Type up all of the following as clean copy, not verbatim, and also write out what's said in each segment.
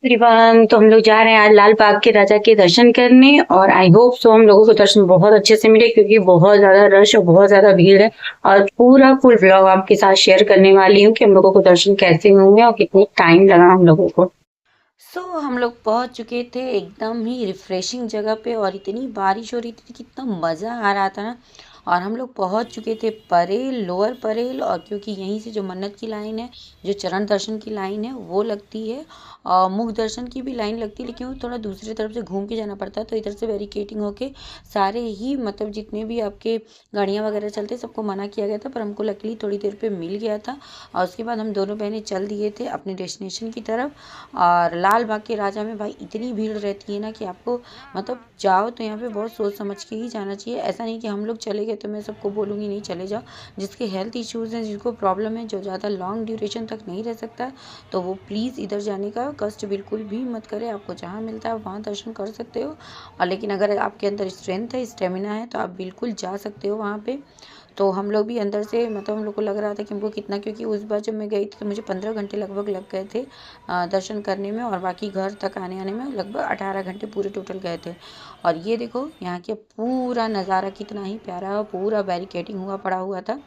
Everyone, तो हम लोग जा रहे हैं आज लाल बाग के राजा के दर्शन करने और आई होप सो हम लोगों को दर्शन बहुत अच्छे से मिले क्योंकि बहुत ज्यादा रश और बहुत ज्यादा भीड़ है। और पूरा फुल व्लॉग आपके साथ शेयर करने वाली हूँ कि हम लोगों को दर्शन कैसे हुए और कितनी टाइम लगा हम लोगों को। हम लोग पहुंच चुके थे एकदम ही रिफ्रेशिंग जगह पे और इतनी बारिश हो रही थी, कितना मज़ा आ रहा था ना। और हम लोग पहुंच चुके थे परेल, लोअर परेल। और क्योंकि यहीं से जो मन्नत की लाइन है, जो चरण दर्शन की लाइन है वो लगती है, और मुख दर्शन की भी लाइन लगती है, लेकिन वो थोड़ा दूसरी तरफ से घूम के जाना पड़ता है। तो इधर से बैरिकेटिंग होके सारे ही मतलब जितने भी आपके गाड़ियाँ वगैरह चलते सबको मना किया गया था, पर हमको लकीली थोड़ी देर पे मिल गया था। और उसके बाद हम दोनों बहनें चल दिए थे अपने डेस्टिनेशन की तरफ। और लाल बाग के राजा में भाई इतनी भीड़ रहती है ना कि आपको मतलब जाओ तो यहाँ पे बहुत सोच समझ के ही जाना चाहिए। ऐसा नहीं कि हम लोग चले गए तो मैं सबको बोलूँगी नहीं चले जाओ। जिसके हेल्थ इश्यूज़ हैं, जिसको प्रॉब्लम है, जो ज़्यादा लॉन्ग ड्यूरेशन तक नहीं रह सकता है, तो वो प्लीज़ इधर जाने का कष्ट बिल्कुल भी मत करें। आपको जहाँ मिलता है वहाँ दर्शन कर सकते हो। और लेकिन अगर आपके अंदर स्ट्रेंथ है, स्टेमिना है, तो आप बिल्कुल जा सकते हो वहाँ पे। तो हम लोग भी अंदर से मतलब हम लोग को लग रहा था कि हमको कितना, क्योंकि उस बार जब मैं गई थी तो मुझे 15 घंटे लगभग लग गए थे दर्शन करने में, और बाकी घर तक आने आने में लगभग 18 घंटे पूरे टोटल गए थे। और ये देखो यहाँ के पूरा नज़ारा कितना ही प्यारा है, पूरा बैरिकेडिंग हुआ पड़ा हुआ था।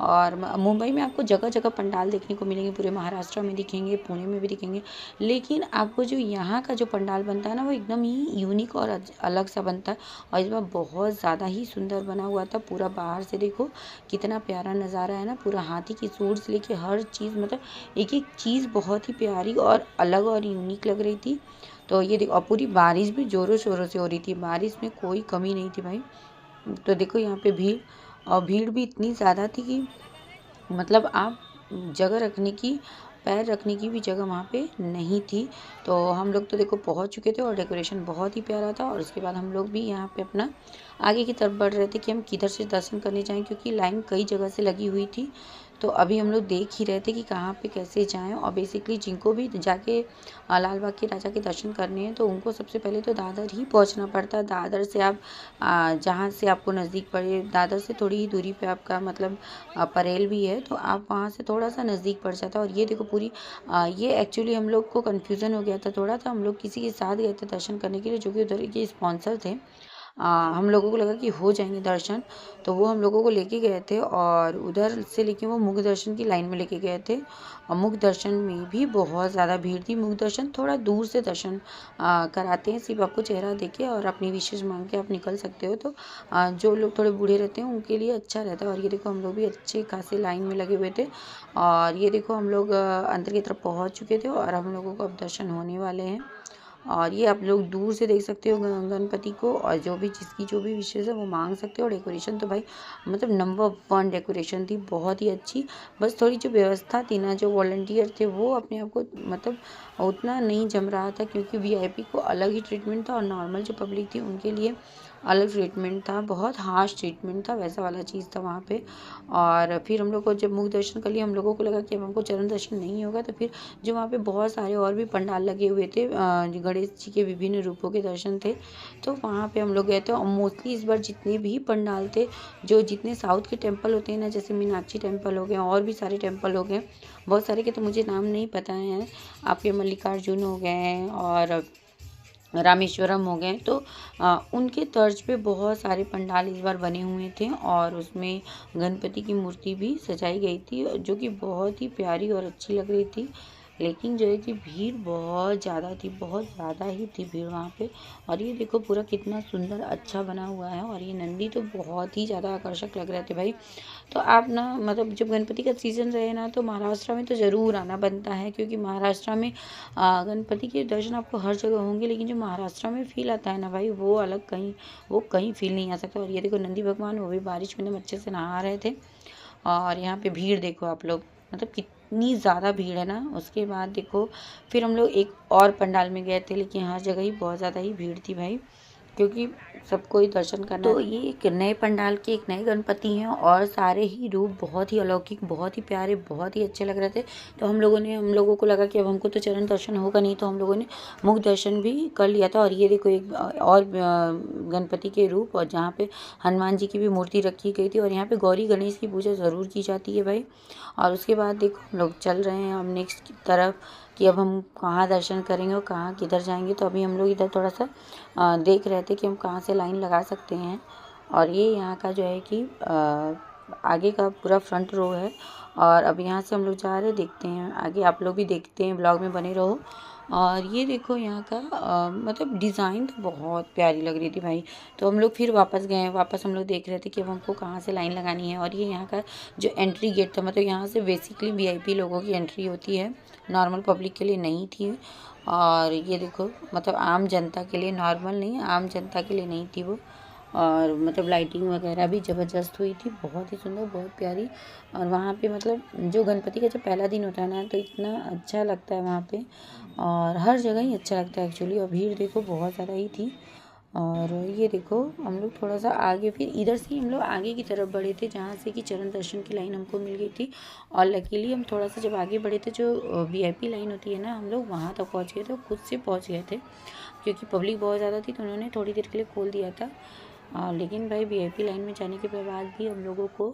और मुंबई में आपको जगह जगह पंडाल देखने को मिलेंगे, पूरे महाराष्ट्र में दिखेंगे, पुणे में भी दिखेंगे, लेकिन आपको जो यहाँ का जो पंडाल बनता है ना वो एकदम ही यूनिक और अलग सा बनता है। और इस बार बहुत ज़्यादा ही सुंदर बना हुआ था। पूरा बाहर से देखो कितना प्यारा नज़ारा है ना, पूरा हाथी की सूंड से लेके हर चीज़, मतलब एक एक चीज़ बहुत ही प्यारी और अलग और यूनिक लग रही थी। तो ये देखो, और पूरी बारिश भी ज़ोरों शोरों से हो रही थी, बारिश में कोई कमी नहीं थी भाई। तो देखो यहाँ पे भीड़, और भीड़ भी इतनी ज़्यादा थी कि मतलब आप जगह रखने की, पैर रखने की भी जगह वहाँ पे नहीं थी। तो हम लोग तो देखो पहुँच चुके थे और डेकोरेशन बहुत ही प्यारा था। और उसके बाद हम लोग भी यहाँ पे अपना आगे की तरफ बढ़ रहे थे कि हम किधर से दर्शन करने जाएं, क्योंकि लाइन कई जगह से लगी हुई थी। तो अभी हम लोग देख ही रहे थे कि कहाँ पे कैसे जाएं। और बेसिकली जिनको भी जाके लाल बाग के राजा के दर्शन करने हैं तो उनको सबसे पहले तो दादर ही पहुँचना पड़ता है। दादर से आप जहाँ से आपको नज़दीक पड़े, दादर से थोड़ी ही दूरी पे आपका मतलब परेल भी है, तो आप वहाँ से थोड़ा सा नज़दीक पड़ जाता है। और ये देखो पूरी ये एक्चुअली हम लोग को कन्फ्यूज़न हो गया था थोड़ा, था हम लोग किसी के साथ गए थे दर्शन करने के लिए, जो कि उधर के स्पॉन्सर थे। हम लोगों को लगा कि हो जाएंगे दर्शन, तो वो हम लोगों को लेके गए थे और उधर से लेके वो मुख दर्शन की लाइन में लेके गए थे। और मुख दर्शन में भी बहुत ज़्यादा भीड़ थी। मुख दर्शन थोड़ा दूर से दर्शन कराते हैं, सिर्फ आपको चेहरा देके और अपनी विशेष मांग के आप निकल सकते हो। तो जो लोग थोड़े बूढ़े रहते हैं उनके लिए अच्छा रहता है। और ये देखो हम लोग भी अच्छे खासे लाइन में लगे हुए थे। और ये देखो हम लोग अंदर की तरफ पहुंच चुके थे और हम लोगों को अब दर्शन होने वाले हैं। और ये आप लोग दूर से देख सकते हो गणपति को, और जो भी जिसकी जो भी विशेष है वो मांग सकते हो। डेकोरेशन तो भाई मतलब नंबर 1 डेकोरेशन थी, बहुत ही अच्छी। बस थोड़ी जो व्यवस्था थी ना, जो वॉलंटियर थे वो अपने आप को मतलब उतना नहीं जम रहा था, क्योंकि वीआईपी को अलग ही ट्रीटमेंट था और नॉर्मल जो पब्लिक थी उनके लिए अलग ट्रीटमेंट था, बहुत हार्श ट्रीटमेंट था, वैसा वाला चीज़ था वहाँ पे। और फिर हम लोग को जब मुख दर्शन कर लिया, हम लोगों को लगा कि अब हमको चरण दर्शन नहीं होगा, तो फिर जो वहाँ पे बहुत सारे और भी पंडाल लगे हुए थे, जो गणेश जी के विभिन्न रूपों के दर्शन थे, तो वहाँ पे हम लोग गए थे। और मोस्टली इस बार जितने भी पंडाल थे, जो जितने साउथ के टेम्पल होते हैं ना, जैसे मीनाक्षी टेम्पल हो गए और भी सारे टेम्पल हो गए, बहुत सारे के तो मुझे नाम नहीं पता हैं, आपके मल्लिकार्जुन हो गए और रामेश्वरम हो गए, तो उनके तर्ज पे बहुत सारे पंडाल इस बार बने हुए थे। और उसमें गणपति की मूर्ति भी सजाई गई थी, जो कि बहुत ही प्यारी और अच्छी लग रही थी। लेकिन जो है कि भीड़ बहुत ज़्यादा थी, बहुत ज़्यादा ही थी भीड़ वहाँ पे। और ये देखो पूरा कितना सुंदर अच्छा बना हुआ है, और ये नंदी तो बहुत ही ज़्यादा आकर्षक लग रहे थे भाई। तो आप ना मतलब जब गणपति का सीज़न रहे ना, तो महाराष्ट्र में तो ज़रूर आना बनता है, क्योंकि महाराष्ट्र में गणपति के दर्शन आपको हर जगह होंगे, लेकिन जो महाराष्ट्र में फील आता है ना भाई, वो अलग कहीं, वो कहीं फील नहीं आ सकता। और ये देखो नंदी भगवान, वो भी बारिश में एकदम अच्छे से नहा रहे थे। और यहाँ पे भीड़ देखो आप लोग, मतलब कितनी ज़्यादा भीड़ है ना। उसके बाद देखो फिर हम लोग एक और पंडाल में गए थे, लेकिन हर जगह ही बहुत ज़्यादा ही भीड़ थी भाई, क्योंकि सबको ही दर्शन करना। तो ये एक नए पंडाल के एक नए गणपति हैं, और सारे ही रूप बहुत ही अलौकिक, बहुत ही प्यारे, बहुत ही अच्छे लग रहे थे। तो हम लोगों को लगा कि अब हमको तो चरण दर्शन होगा नहीं, तो हम लोगों ने मुख दर्शन भी कर लिया था। और ये देखो एक और गणपति के रूप, और जहाँ पे हनुमान जी की भी मूर्ति रखी गई थी। और यहाँ पे गौरी गणेश की पूजा ज़रूर की जाती है भाई। और उसके बाद देखो हम लोग चल रहे हैं अब नेक्स्ट की तरफ। कि अब हम कहाँ दर्शन करेंगे और कहाँ किधर जाएंगे। तो अभी हम लोग इधर थोड़ा सा देख रहे थे कि हम कहाँ से लाइन लगा सकते हैं। और ये यहाँ का जो है कि आगे का पूरा फ्रंट रो है। और अब यहाँ से हम लोग जा रहे, देखते हैं आगे, आप लोग भी देखते हैं, ब्लॉग में बने रहो। और ये देखो यहाँ का मतलब डिज़ाइन तो बहुत प्यारी लग रही थी भाई। तो हम लोग फिर वापस गए, वापस हम लोग देख रहे थे कि अब हमको कहाँ से लाइन लगानी है। और ये यहाँ का जो एंट्री गेट था, मतलब यहाँ से बेसिकली VIP लोगों की एंट्री होती है, नॉर्मल पब्लिक के लिए नहीं थी। और ये देखो मतलब आम जनता के लिए, नॉर्मल नहीं, आम जनता के लिए नहीं थी वो। और मतलब लाइटिंग वगैरह भी ज़बरदस्त हुई थी, बहुत ही सुंदर, बहुत प्यारी। और वहाँ पे मतलब जो गणपति का जो पहला दिन होता है ना, तो इतना अच्छा लगता है वहाँ पे, और हर जगह ही अच्छा लगता है एक्चुअली। और भीड़ देखो बहुत ज़्यादा ही थी। और ये देखो हम लोग थोड़ा सा आगे, फिर इधर से हम लोग आगे की तरफ बढ़े थे, जहाँ से कि चरण दर्शन की लाइन हमको मिल गई थी। और लकीली हम थोड़ा सा जब आगे बढ़े थे, जो VIP लाइन होती है ना, हम लोग वहाँ तक पहुँच गए थे, खुद से पहुँच गए थे, क्योंकि पब्लिक बहुत ज़्यादा थी तो उन्होंने थोड़ी देर के लिए खोल दिया था। लेकिन भाई VIP लाइन में जाने के बाद भी हम लोगों को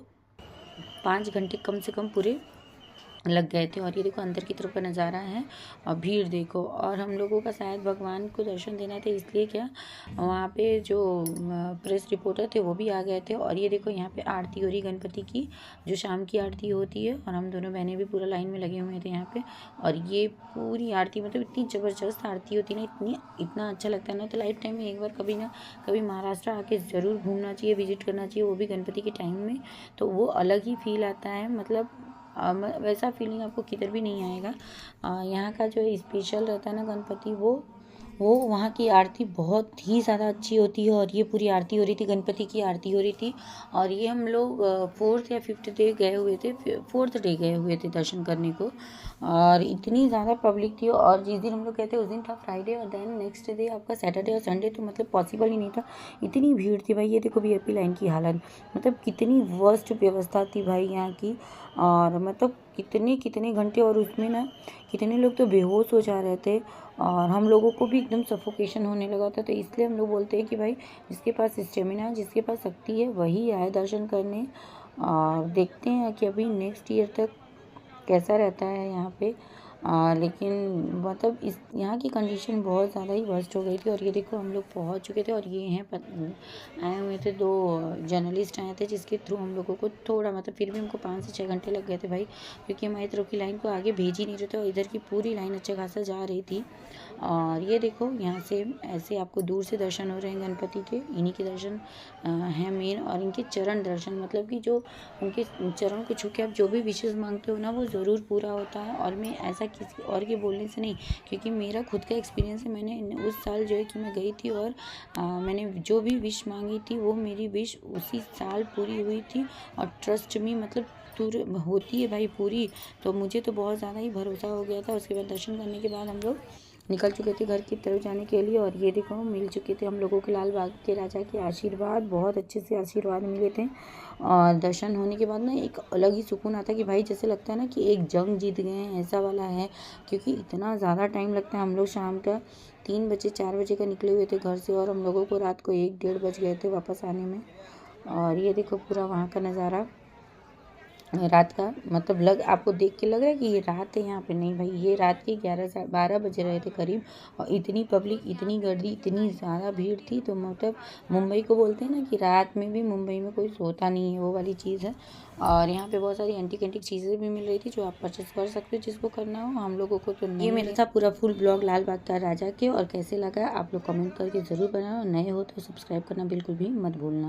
5 घंटे कम से कम पूरे लग गए थे। और ये देखो अंदर की तरफ का नज़ारा है, और भीड़ देखो। और हम लोगों का शायद भगवान को दर्शन देना था, इसलिए क्या वहाँ पे जो प्रेस रिपोर्टर थे वो भी आ गए थे। और ये देखो यहाँ पे आरती हो रही गणपति की, जो शाम की आरती होती है, और हम दोनों बहनें भी पूरा लाइन में लगे हुए थे यहाँ पे। और ये पूरी आरती मतलब इतनी ज़बरदस्त आरती होती है ना, इतना अच्छा लगता है ना। तो लाइफ टाइम में एक बार कभी ना कभी महाराष्ट्र आके ज़रूर घूमना चाहिए, विजिट करना चाहिए, वो भी गणपति के टाइम में। तो वो अलग ही फील आता है, मतलब वैसा फीलिंग आपको किधर भी नहीं आएगा। यहाँ का जो स्पेशल रहता है ना गणपति, वो वहाँ की आरती बहुत ही ज़्यादा अच्छी होती है। और ये पूरी आरती हो रही थी, गणपति की आरती हो रही थी। और ये हम लोग 4th या 5th डे गए हुए थे, 4th डे गए हुए थे दर्शन करने को। और इतनी ज़्यादा पब्लिक थी। और जिस दिन हम लोग गए थे उस दिन था फ्राइडे, और देन नेक्स्ट डे आपका सैटरडे और संडे, तो मतलब पॉसिबल ही नहीं था, इतनी भीड़ थी भाई। ये देखो VIP लाइन की हालत, मतलब कितनी वर्स्ट व्यवस्था थी भाई यहाँ की। और मतलब कितने घंटे, और उसमें ना कितने लोग तो बेहोश हो जा रहे थे, और हम लोगों को भी एकदम सफोकेशन होने लगा था। तो इसलिए हम लोग बोलते हैं कि भाई जिसके पास स्टेमिना, जिसके पास शक्ति है, वही आए दर्शन करने। और देखते हैं कि अभी नेक्स्ट ईयर तक कैसा रहता है यहाँ पे। लेकिन मतलब इस यहाँ की कंडीशन बहुत ज़्यादा ही वर्स्ट हो गई थी। और ये देखो हम लोग पहुँच चुके थे, और ये हैं आए हुए थे 2 जर्नलिस्ट आए थे, जिसके थ्रू हम लोगों को थोड़ा, मतलब फिर भी हमको 5 से 6 घंटे लग गए थे भाई, क्योंकि हमारी तरफ की लाइन को आगे भेज ही नहीं रहे थे, और इधर की पूरी लाइन अच्छा खासा जा रही थी। और ये देखो यहाँ से ऐसे आपको दूर से दर्शन हो रहे हैं गणपति के, इन्हीं के दर्शन हैं मेन। और इनके चरण दर्शन, मतलब कि जो उनके चरण को छू के आप जो भी विशेष मांगते हो ना, वो ज़रूर पूरा होता है। और मैं ऐसा किसी और के बोलने से नहीं, क्योंकि मेरा खुद का एक्सपीरियंस है। मैंने उस साल जो है कि मैं गई थी, और मैंने जो भी विश मांगी थी, वो मेरी विश उसी साल पूरी हुई थी। और ट्रस्ट मी, मतलब होती है भाई पूरी। तो मुझे तो बहुत ज़्यादा ही भरोसा हो गया था। उसके बाद दर्शन करने के बाद हम लोग निकल चुके थे घर की तरफ जाने के लिए। और ये देखो मिल चुके थे हम लोगों के लाल बाग के राजा के आशीर्वाद, बहुत अच्छे से आशीर्वाद मिले थे। और दर्शन होने के बाद ना एक अलग ही सुकून आता है कि भाई जैसे लगता है ना कि एक जंग जीत गए हैं, ऐसा वाला है। क्योंकि इतना ज़्यादा टाइम लगता है, हम लोग शाम का 3 बजे 4 बजे का निकले हुए थे घर से, और हम लोगों को रात को 1-1:30 बज गए थे वापस आने में। और ये देखो पूरा वहाँ का नज़ारा रात का, मतलब आपको देख के लग रहा है कि ये रात है यहाँ पे, नहीं भाई, ये रात के 11-12 बज रहे थे करीब। और इतनी पब्लिक, इतनी गर्दी, इतनी ज़्यादा भीड़ थी। तो मतलब मुंबई को बोलते हैं ना कि रात में भी मुंबई में कोई सोता नहीं है, वो वाली चीज़ है। और यहाँ पे बहुत सारी एंटीक चीज़ें भी मिल रही थी, जो आप परचेस कर सकते हो जिसको करना हो। हम लोगों को तो नहीं। ये मेरा था पूरा फुल ब्लॉग लाल बाग का राजा के। और कैसे लगा आप लोग कमेंट करके ज़रूर बनाओ, नए हो तो सब्सक्राइब करना बिल्कुल भी मत भूलना।